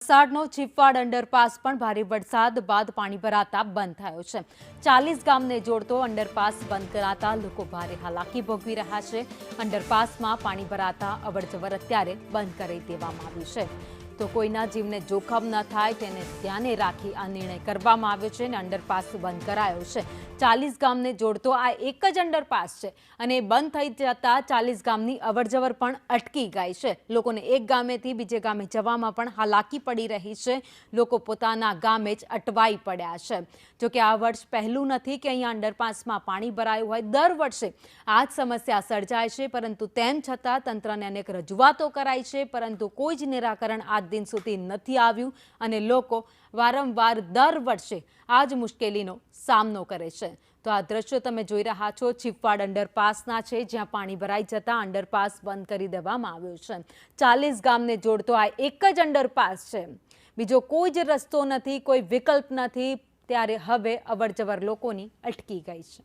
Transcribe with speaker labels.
Speaker 1: વલસાડનો ચીફવાડ underpass પણ ભારે વરસાદ બાદ પાણી ભરાતા બંધ થયો છે। 40 ગામને જોડતો અંડરપાસ બંધ કરાતા લોકો ભારે હાલાકી ભોગવી રહ્યા છે। અંડરપાસમાં પાણી ભરાતા અવરજવર અત્યારે બંધ કરી દેવામાં આવ્યું છે। તો કોઈના જીવને જોખમ ન થાય તેને ધ્યાને રાખી આ નિર્ણય કરવામાં આવ્યો છે અને અંડરપાસ બંધ કરાયો છે। 40 ગામને જોડતો આ એક જ અંડરપાસ છે અને બંધ થઈ જતા 40 ગામની અવરજવર પણ અટકી ગઈ છે। લોકોને એક ગામેથી બીજે ગામે જવામાં પણ હાલાકી પડી રહી છે। લોકો પોતાના ગામે જ અટવાઈ પડ્યા છે। જોકે આ વર્ષ પહેલું નથી કે અહીંયા અંડરપાસમાં પાણી ભરાયું હોય। દર વર્ષે આ જ સમસ્યા સર્જાય છે, પરંતુ તેમ છતાં તંત્રને અનેક રજૂઆતો કરાઈ છે, પરંતુ કોઈ જ નિરાકરણ આજ દિન સુધી નથી આવ્યું અને લોકો વારંવાર દર વર્ષે આ જ મુશ્કેલીનો સામનો કરે છે। તો આ દ્રશ્યો તમે જોઈ રહ્યા છો ચીફવાડ અંડરપાસના છે, જ્યાં પાણી ભરાઈ જતા અંડરપાસ બંધ કરી દેવામાં આવ્યો છે। 40 ગામને જોડતો આ એક જ અંડરપાસ છે, બીજો કોઈ જ રસ્તો નથી, કોઈ વિકલ્પ નથી, ત્યારે હવે અવરજવર લોકોની અટકી ગઈ છે।